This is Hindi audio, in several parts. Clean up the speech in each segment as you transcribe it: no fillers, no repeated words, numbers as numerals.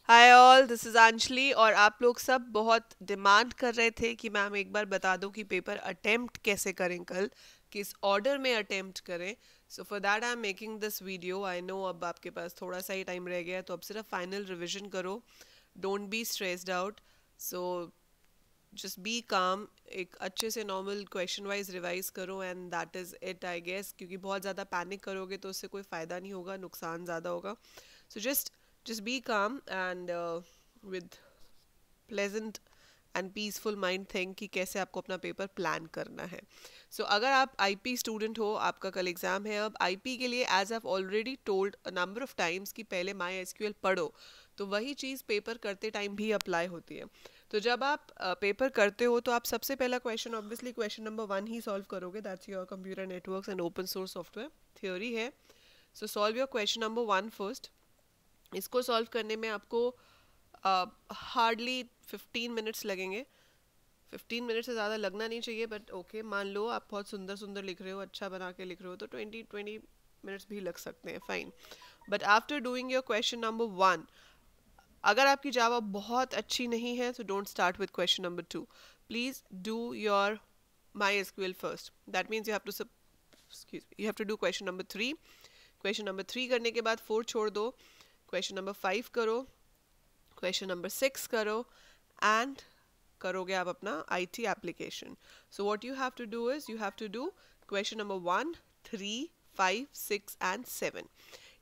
Hi all, this is Anjali. और आप लोग सब बहुत डिमांड कर रहे थे कि मैम एक बार बता दो कि पेपर अटेम्प्ट कैसे करें, कल किस ऑर्डर में अटेम्प्ट करें। So for that I am making this video. I know अब आपके पास थोड़ा सा ही टाइम रह गया है, तो अब सिर्फ फाइनल रिविजन करो। Don't be stressed out. So just be calm. एक अच्छे से नॉर्मल क्वेश्चन वाइज रिवाइज करो and that is it I guess, क्योंकि बहुत ज़्यादा पैनिक करोगे तो उससे कोई फ़ायदा नहीं होगा, नुकसान ज़्यादा होगा। सो just be calm and with pleasant and peaceful mind think कि कैसे आपको अपना पेपर प्लान करना है। अगर आप आईपी स्टूडेंट हो, आपका कल एग्जाम है। अब आईपी के लिए as I already told a number of times कि पहले माई एसक्यूएल पढ़ो, तो वही चीज़ पेपर करते टाइम भी अप्लाई होती है। तो जब आप पेपर करते हो तो आप सबसे पहला क्वेश्चन ऑब्वियसली क्वेश्चन नंबर 1 ही सॉल्व करोगे। That's your computer networks and open source software theory है। Solve your question number 1 first. इसको सॉल्व करने में आपको हार्डली 15 मिनट्स लगेंगे। 15 मिनट से ज़्यादा लगना नहीं चाहिए, बट ओके, मान लो आप बहुत सुंदर सुंदर लिख रहे हो, अच्छा बना के लिख रहे हो, तो 20 मिनट्स भी लग सकते हैं, fine. But after doing your question number 1, अगर आपकी जावा बहुत अच्छी नहीं है तो don't start with question number 2। Please do your MySQL first. That means you have to do question number 3। Question number 3 करने के बाद 4 छोड़ दो, क्वेश्चन नंबर 5 करो, क्वेश्चन नंबर 6 करो, एंड करोगे आप अपना IT application. So what you have to do is you have to do question number 1, 3, 5, 6 and 7।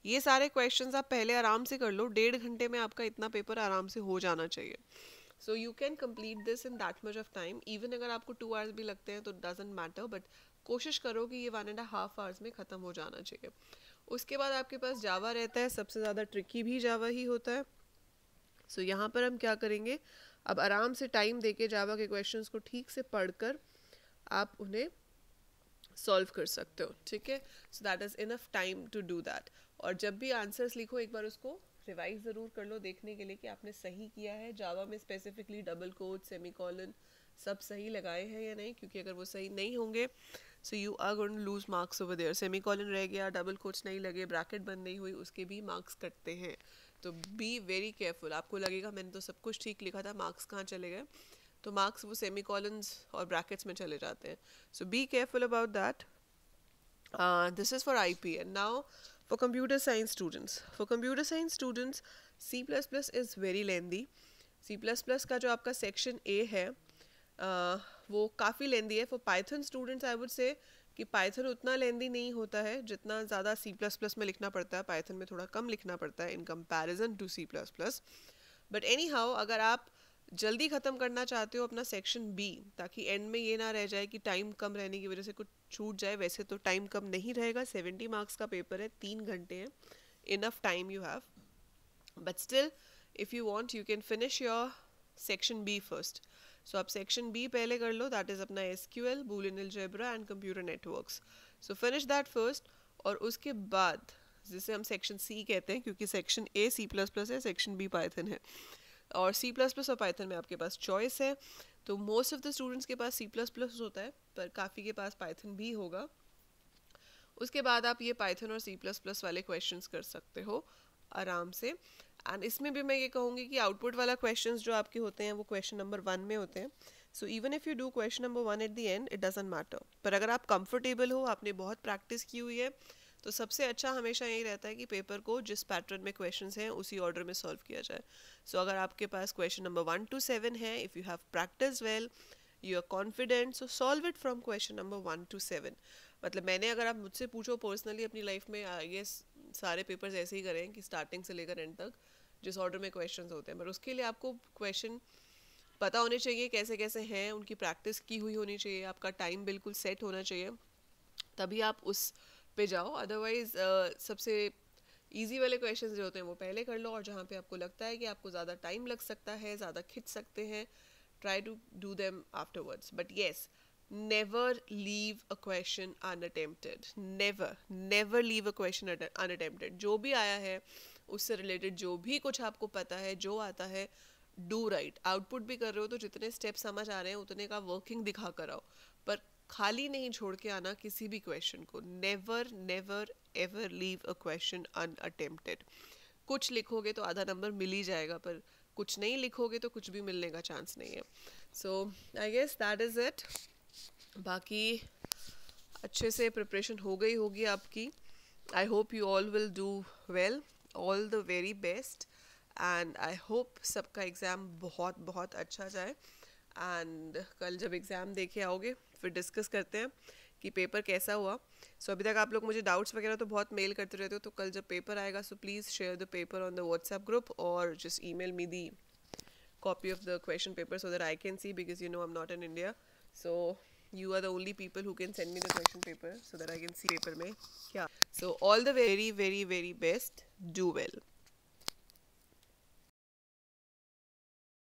ये सारे क्वेश्चंस आप पहले आराम से कर लो, 1.5 घंटे में आपका इतना पेपर आराम से हो जाना चाहिए। So you can complete this in that much of time. Even अगर आपको 2 आवर्स भी लगते हैं तो डजेंट मैटर, बट कोशिश करो कि ये 1.5 आवर्स में ख़त्म हो जाना चाहिए। उसके बाद आपके पास जावा रहता है, सबसे ज़्यादा ट्रिकी भी जावा ही होता है। यहाँ पर हम क्या करेंगे, अब आराम से टाइम देके जावा के क्वेश्चंस को ठीक से पढ़कर आप उन्हें सॉल्व कर सकते हो, ठीक है। So that is enough time to do that. और जब भी आंसर्स लिखो एक बार उसको रिवाइज ज़रूर कर लो, देखने के लिए कि आपने सही किया है। जावा में स्पेसिफिकली डबल कोट, सेमीकोलन सब सही लगाए हैं या नहीं, क्योंकि अगर वो सही नहीं होंगे so you are going to lose marks over there. Semicolon रह गया, डबल कोट्स नहीं लगे, ब्रैकेट बंद नहीं हुई, उसके भी मार्क्स कटते हैं। तो बी वेरी केयरफुल। आपको लगेगा मैंने तो सब कुछ ठीक लिखा था, मार्क्स कहाँ चले गए, तो मार्क्स वो सेमीकोलन्स और ब्रैकेट्स में चले जाते हैं। So be careful about that. This is for IP. And now for computer science students. For computer science students, C++ is very lengthy. C++ का जो आपका सेक्शन A है वो काफ़ी लेंदी है। For Python students I would say कि पाइथन उतना लेंदी नहीं होता है जितना ज़्यादा C++ में लिखना पड़ता है। पाइथन में थोड़ा कम लिखना पड़ता है in comparison to C++। But anyhow, अगर आप जल्दी ख़त्म करना चाहते हो अपना सेक्शन बी, ताकि एंड में ये ना रह जाए कि टाइम कम रहने की वजह से कुछ छूट जाए, वैसे तो टाइम कम नहीं रहेगा, 70 मार्क्स का पेपर है, 3 घंटे हैं, enough time you have. But still if you want you can finish your section B first. आप सेक्शन बी पहले कर लो, दैट इज़ अपना SQL, Boolean algebra and computer networks. Finish that first. और उसके बाद जिसे हम सेक्शन सी कहते हैं, क्योंकि सेक्शन ए C++ है, सेक्शन बी पाइथन है, और C++ और पाइथन में आपके पास चॉइस है। तो मोस्ट ऑफ द स्टूडेंट्स के पास C++ होता है, पर काफ़ी के पास पाइथन भी होगा। उसके बाद आप ये पाइथन और C++ वाले क्वेश्चंस कर सकते हो आराम से। एंड इसमें भी मैं ये कहूँगी कि आउटपुट वाला क्वेश्चंस जो आपके होते हैं वो क्वेश्चन नंबर 1 में होते हैं। Even if you do question number 1 at the end, it doesn't matter. पर अगर आप कंफर्टेबल हो, आपने बहुत प्रैक्टिस की हुई है, तो सबसे अच्छा हमेशा यही रहता है कि पेपर को जिस पैटर्न में क्वेश्चंस हैं उसी ऑर्डर में सॉल्व किया जाए। अगर आपके पास क्वेश्चन नंबर 1 to 7 है, if you have practice well, you are confident, so solve it from question number 1 to 7। मतलब मैंने, अगर आप मुझसे पूछो पर्सनली अपनी लाइफ में, ये सारे पेपर्स ऐसे ही करें कि स्टार्टिंग से लेकर एंड तक जिस ऑर्डर में क्वेश्चंस होते हैं, पर उसके लिए आपको क्वेश्चन पता होने चाहिए कैसे कैसे हैं, उनकी प्रैक्टिस की हुई होनी चाहिए, आपका टाइम बिल्कुल सेट होना चाहिए, तभी आप उस पे जाओ। अदरवाइज सबसे इजी वाले क्वेश्चंस जो होते हैं वो पहले कर लो, और जहाँ पे आपको लगता है कि आपको ज़्यादा टाइम लग सकता है, ज़्यादा खिंच सकते हैं, try to do them afterwards. But yes, never leave a question unattempted. Never leave a question unattempted. जो भी आया है उससे रिलेटेड जो भी कुछ आपको पता है, जो आता है, डू राइट। आउटपुट भी कर रहे हो तो जितने स्टेप समझ आ रहे हैं उतने का वर्किंग दिखा कर आओ, पर खाली नहीं छोड़ के आना किसी भी क्वेश्चन को। Never never ever leave a question unattempted. कुछ लिखोगे तो आधा नंबर मिल ही जाएगा, पर कुछ नहीं लिखोगे तो कुछ भी मिलने का चांस नहीं है. So I guess that is it. बाकी अच्छे से प्रिपरेशन हो गई होगी आपकी. I hope you all will do well. All the very best. And I hope सबका एग्ज़ाम बहुत बहुत अच्छा जाए. एंड कल जब एग्ज़ाम दे के आओगे फिर डिस्कस करते हैं कि पेपर कैसा हुआ. सो अभी तक आप लोग मुझे डाउट्स वगैरह तो बहुत मेल करते रहते हो, तो कल जब पेपर आएगा so please share the paper on the WhatsApp group और just email me the copy of the question paper so that I can see, because you know I'm not in India. So you are the only people who can send me the question paper so that I can see paper mein kya. So all the very very very best. Do well.